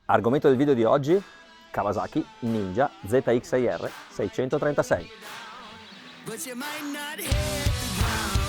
Argomento del video di oggi: Kawasaki Ninja ZX-6R 636. But you might not hit the ground.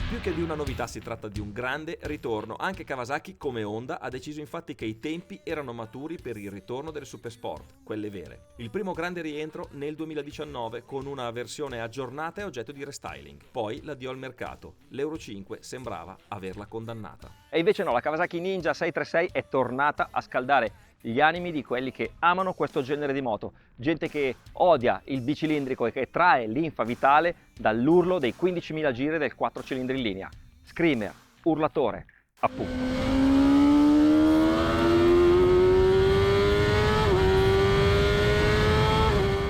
Più che di una novità si tratta di un grande ritorno. Anche Kawasaki, come Honda, ha deciso infatti che i tempi erano maturi per il ritorno delle Supersport, quelle vere. Il primo grande rientro nel 2019 con una versione aggiornata e oggetto di restyling. Poi l'addio al mercato. L'Euro 5 sembrava averla condannata. E invece no, la Kawasaki Ninja 636 è tornata a scaldare gli animi di quelli che amano questo genere di moto, gente che odia il bicilindrico e che trae linfa vitale dall'urlo dei 15.000 giri del 4 cilindri in linea. Screamer, urlatore, appunto.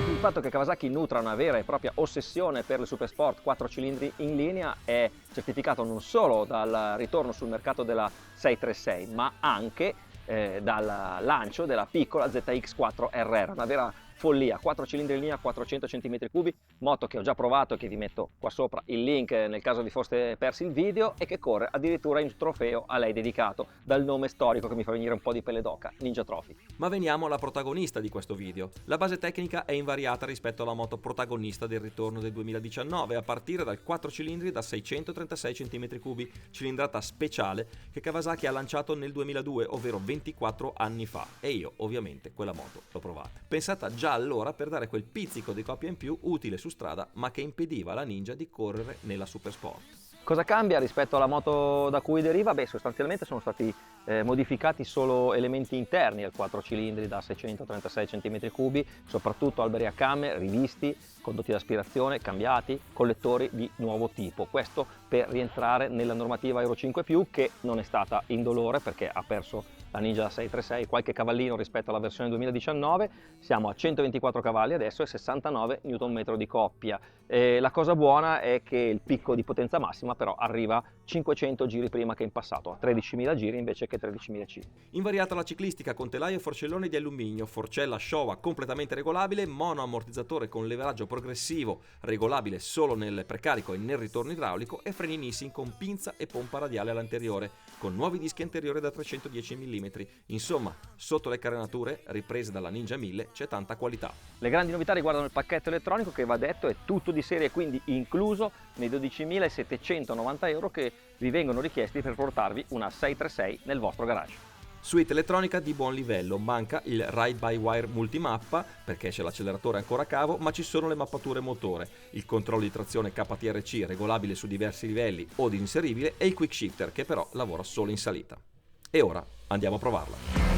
Il fatto che Kawasaki nutra una vera e propria ossessione per le Supersport 4 cilindri in linea è certificato non solo dal ritorno sul mercato della 636, ma anche dal lancio della piccola ZX4RR, una vera follia, 4 cilindri in linea, 400 cm3, moto che ho già provato e che vi metto qua sopra il link nel caso vi foste persi il video, e che corre addirittura in trofeo a lei dedicato, dal nome storico che mi fa venire un po' di pelle d'oca, Ninja Trophy. Ma veniamo alla protagonista di questo video. La base tecnica è invariata rispetto alla moto protagonista del ritorno del 2019, a partire dal 4 cilindri da 636 cm3, cilindrata speciale che Kawasaki ha lanciato nel 2002, ovvero 24 anni fa, e io ovviamente quella moto l'ho provata. Pensata già allora per dare quel pizzico di coppia in più utile su strada, ma che impediva alla Ninja di correre nella Supersport. Cosa cambia rispetto alla moto da cui deriva? Beh, sostanzialmente sono stati modificati solo elementi interni al 4 cilindri da 636 cm3, soprattutto alberi a camme rivisti, condotti d'aspirazione cambiati, collettori di nuovo tipo. Questo per rientrare nella normativa Euro 5+, che non è stata indolore perché ha perso la Ninja 636 qualche cavallino rispetto alla versione 2019, siamo a 124 cavalli adesso e 69 Nm di coppia. La cosa buona è che il picco di potenza massima però arriva 500 giri prima che in passato, a 13.000 giri invece che 13.500. Invariata la ciclistica con telaio e forcellone di alluminio, forcella Showa completamente regolabile, monoammortizzatore con leveraggio progressivo regolabile solo nel precarico e nel ritorno idraulico, e freni Nissin con pinza e pompa radiale all'anteriore, con nuovi dischi anteriori da 310 mm. Insomma, sotto le carenature riprese dalla Ninja 1000 c'è tanta qualità. Le grandi novità riguardano il pacchetto elettronico che, va detto, è tutto di serie, quindi incluso nei 12.790 euro che vi vengono richiesti per portarvi una 636 nel vostro garage. Suite elettronica di buon livello, manca il ride by wire multimappa perché c'è l'acceleratore ancora a cavo, ma ci sono le mappature motore, il controllo di trazione KTRC regolabile su diversi livelli o disinseribile, e il quick shifter che però lavora solo in salita. E ora andiamo a provarla.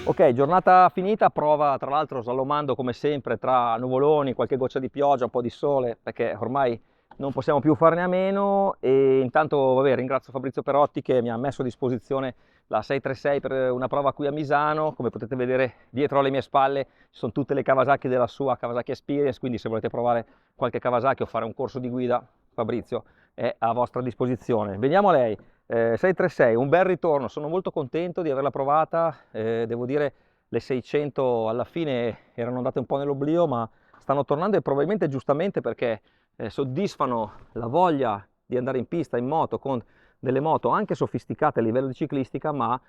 Ok, giornata finita, prova tra l'altro slalomando come sempre tra nuvoloni, qualche goccia di pioggia, un po' di sole, perché ormai non possiamo più farne a meno. E intanto vabbè, ringrazio Fabrizio Perotti che mi ha messo a disposizione la 636 per una prova qui a Misano. Come potete vedere dietro alle mie spalle ci sono tutte le Kawasaki della sua Kawasaki Experience, quindi se volete provare qualche Kawasaki o fare un corso di guida, Fabrizio è a vostra disposizione. Veniamo a lei. 636, un bel ritorno, sono molto contento di averla provata. Devo dire le 600 alla fine erano andate un po' nell'oblio, ma stanno tornando, e probabilmente giustamente, perché soddisfano la voglia di andare in pista in moto con delle moto anche sofisticate a livello di ciclistica, ma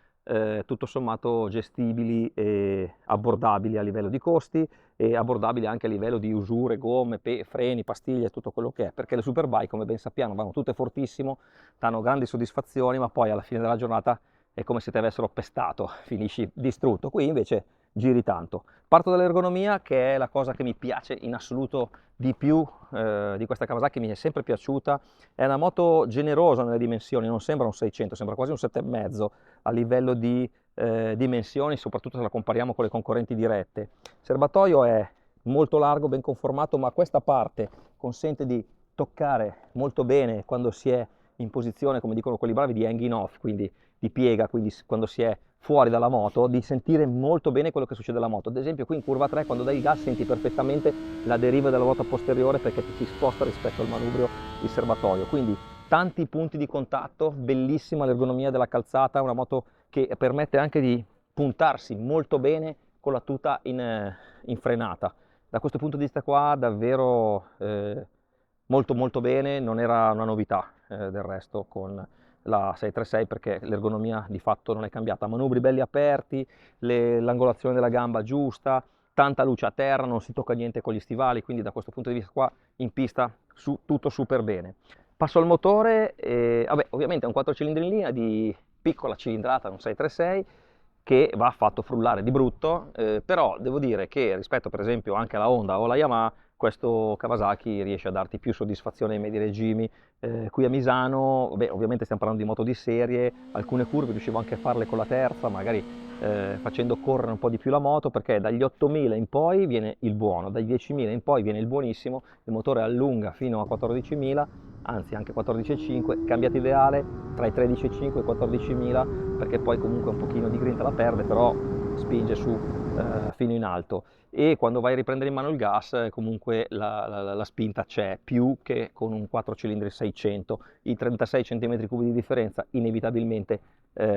tutto sommato gestibili e abbordabili a livello di costi, e abbordabili anche a livello di usure, gomme, freni, pastiglie, tutto quello che è, perché le superbike, come ben sappiamo, vanno tutte fortissimo, danno grandi soddisfazioni, ma poi alla fine della giornata è come se ti avessero pestato, finisci distrutto. Qui invece giri tanto. Parto dall'ergonomia, che è la cosa che mi piace in assoluto di più di questa Kawasaki, mi è sempre piaciuta. È una moto generosa nelle dimensioni, non sembra un 600, sembra quasi un 7,5 a livello di dimensioni, soprattutto se la compariamo con le concorrenti dirette. Il serbatoio è molto largo, ben conformato, ma questa parte consente di toccare molto bene quando si è in posizione, come dicono quelli bravi, di hanging off, quindi di piega, quindi quando si è fuori dalla moto, di sentire molto bene quello che succede alla moto. Ad esempio qui in curva 3 quando dai il gas senti perfettamente la deriva della ruota posteriore perché ti si sposta rispetto al manubrio il serbatoio, quindi tanti punti di contatto, bellissima l'ergonomia della calzata, una moto che permette anche di puntarsi molto bene con la tuta in frenata. Da questo punto di vista qua davvero molto molto bene, non era una novità del resto con la 636 perché l'ergonomia di fatto non è cambiata, manubri belli aperti, l'angolazione della gamba giusta, tanta luce a terra, non si tocca niente con gli stivali, quindi da questo punto di vista qua in pista tutto super bene. Passo al motore, vabbè, ovviamente è un 4 cilindri in linea di piccola cilindrata, un 636, che va fatto frullare di brutto, però devo dire che rispetto per esempio anche alla Honda o alla Yamaha, questo Kawasaki riesce a darti più soddisfazione ai medi regimi. Qui a Misano, beh, ovviamente stiamo parlando di moto di serie, alcune curve riuscivo anche a farle con la terza, magari facendo correre un po' di più la moto, perché dagli 8000 in poi viene il buono, dagli 10.000 in poi viene il buonissimo, il motore allunga fino a 14.000, anzi anche 14.500, cambiato ideale tra i 13.500 e i 14.000, perché poi comunque un pochino di grinta la perde, però spinge su fino in alto, e quando vai a riprendere in mano il gas comunque la spinta c'è, più che con un 4 cilindri 600, i 36 cm3 di differenza inevitabilmente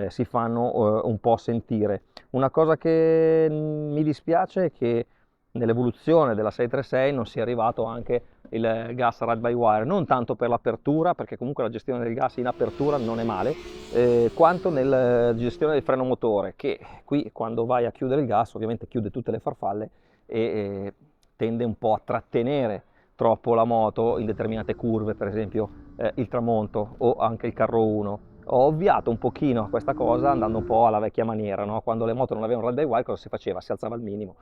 si fanno un po' sentire. Una cosa che mi dispiace è che nell'evoluzione della 636 non sia arrivato anche il gas ride by wire, non tanto per l'apertura, perché comunque la gestione del gas in apertura non è male, quanto nella gestione del freno motore, che qui quando vai a chiudere il gas ovviamente chiude tutte le farfalle e tende un po' a trattenere troppo la moto in determinate curve, per esempio il tramonto o anche il carro 1. Ho ovviato un pochino a questa cosa andando un po' alla vecchia maniera, no? Quando le moto non avevano ride by wire cosa si faceva? Si alzava il minimo.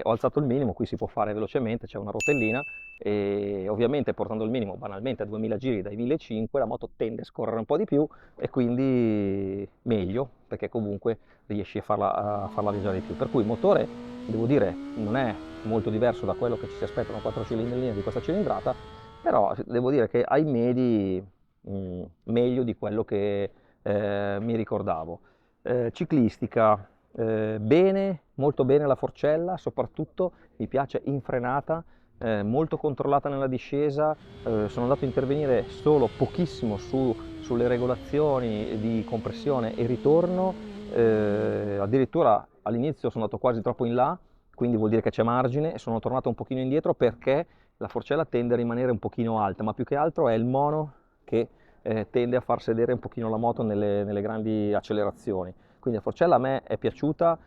Ho alzato il minimo, qui si può fare velocemente, c'è una rotellina e ovviamente portando il minimo banalmente a 2000 giri dai 1500 la moto tende a scorrere un po' di più e quindi meglio, perché comunque riesci a farla viaggiare di più. Per cui il motore, devo dire, non è molto diverso da quello che ci si aspetta da un 4 cilindri in linea di questa cilindrata, però devo dire che ai medi meglio di quello che mi ricordavo. Ciclistica, bene, molto bene la Forcella, soprattutto mi piace in frenata, molto controllata nella discesa, sono andato a intervenire solo pochissimo sulle regolazioni di compressione e ritorno, addirittura all'inizio sono andato quasi troppo in là, quindi vuol dire che c'è margine, e sono tornato un pochino indietro perché la Forcella tende a rimanere un pochino alta, ma più che altro è il mono che tende a far sedere un pochino la moto nelle grandi accelerazioni. Quindi la Forcella a me è piaciuta,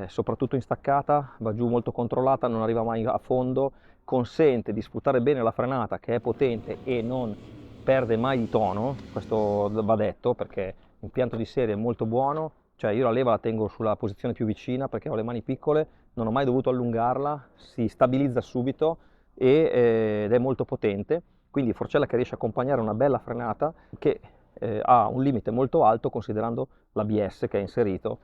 soprattutto in staccata, va giù molto controllata, non arriva mai a fondo, consente di sfruttare bene la frenata che è potente e non perde mai di tono, questo va detto perché l'impianto di serie è molto buono, cioè io la leva la tengo sulla posizione più vicina perché ho le mani piccole, non ho mai dovuto allungarla, si stabilizza subito ed è molto potente, quindi Forcella che riesce a accompagnare una bella frenata che ha un limite molto alto considerando l'ABS che è inserito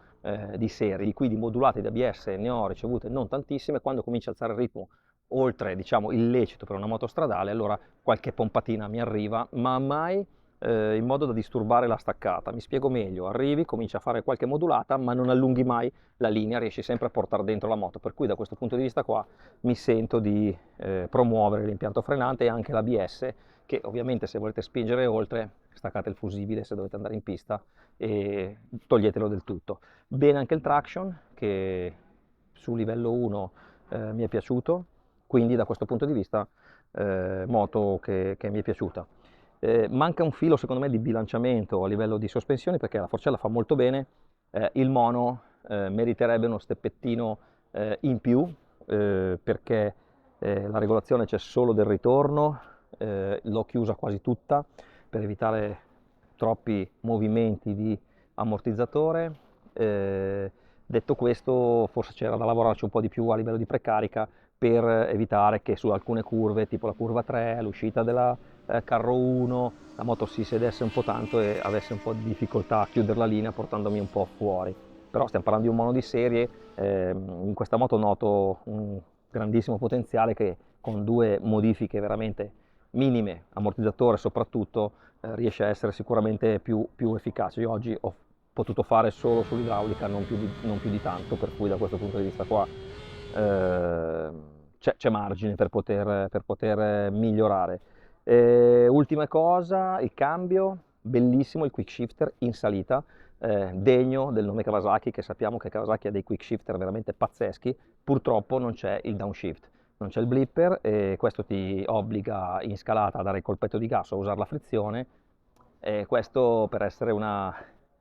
di serie, qui di modulate di ABS ne ho ricevute non tantissime, quando comincia a alzare il ritmo oltre diciamo il lecito per una moto stradale allora qualche pompatina mi arriva, ma mai in modo da disturbare la staccata. Mi spiego meglio, arrivi, cominci a fare qualche modulata ma non allunghi mai la linea, riesci sempre a portare dentro la moto, per cui da questo punto di vista qua mi sento di promuovere l'impianto frenante e anche l'ABS, che ovviamente se volete spingere oltre staccate il fusibile se dovete andare in pista e toglietelo del tutto. Bene anche il traction che su livello 1 mi è piaciuto, quindi da questo punto di vista moto che mi è piaciuta. Manca un filo secondo me di bilanciamento a livello di sospensioni perché la Forcella fa molto bene, il mono meriterebbe uno steppettino in più perché la regolazione c'è solo del ritorno, l'ho chiusa quasi tutta per evitare troppi movimenti di ammortizzatore. Detto questo forse c'era da lavorarci un po' di più a livello di precarica per evitare che su alcune curve tipo la curva 3, l'uscita della carro 1, la moto si sedesse un po' tanto e avesse un po' di difficoltà a chiudere la linea portandomi un po' fuori. Però stiamo parlando di un mono di serie, in questa moto noto un grandissimo potenziale che con due modifiche veramente minime, ammortizzatore soprattutto, riesce a essere sicuramente più efficace. Io oggi ho potuto fare solo sull'idraulica, non più di tanto, per cui da questo punto di vista qua c'è margine per poter migliorare. Ultima cosa, il cambio, bellissimo il quick shifter in salita, degno del nome Kawasaki, che sappiamo che Kawasaki ha dei quick shifter veramente pazzeschi. Purtroppo non c'è il downshift, non c'è il blipper, e questo ti obbliga in scalata a dare il colpetto di gas o a usare la frizione, e questo, per essere una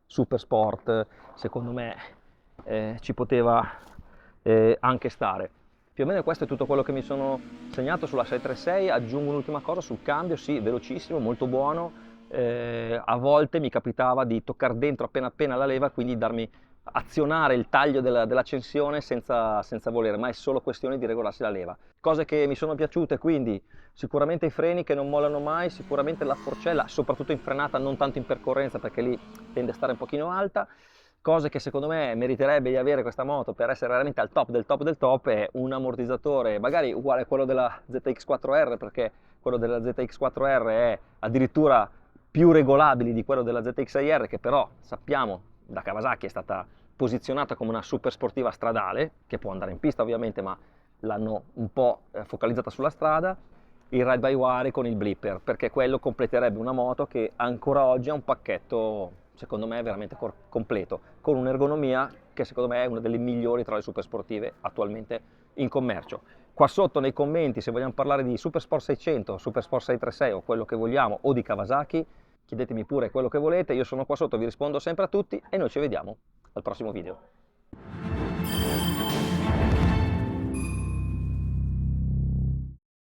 super sport, secondo me ci poteva anche stare. Più o meno questo è tutto quello che mi sono segnato sulla 636. Aggiungo un'ultima cosa sul cambio, sì, velocissimo, molto buono. A volte mi capitava di toccare dentro appena la leva, quindi azionare il taglio dell'accensione senza volere, ma è solo questione di regolarsi la leva. Cose che mi sono piaciute, quindi sicuramente i freni che non mollano mai, sicuramente la forcella, soprattutto in frenata, non tanto in percorrenza perché lì tende a stare un pochino alta. Cose che secondo me meriterebbe di avere questa moto per essere veramente al top del top del top è un ammortizzatore magari uguale a quello della ZX4R, perché quello della ZX4R è addirittura più regolabile di quello della ZX6R, che però sappiamo da Kawasaki è stata posizionata come una super sportiva stradale, che può andare in pista ovviamente, ma l'hanno un po' focalizzata sulla strada. Il ride by wire con il blipper, perché quello completerebbe una moto che ancora oggi ha un pacchetto secondo me veramente completo, con un'ergonomia che secondo me è una delle migliori tra le super sportive attualmente in commercio. Qua sotto nei commenti, se vogliamo parlare di Super Sport 600, Super Sport 636 o quello che vogliamo, o di Kawasaki, chiedetemi pure quello che volete, io sono qua sotto, vi rispondo sempre a tutti e noi ci vediamo al prossimo video.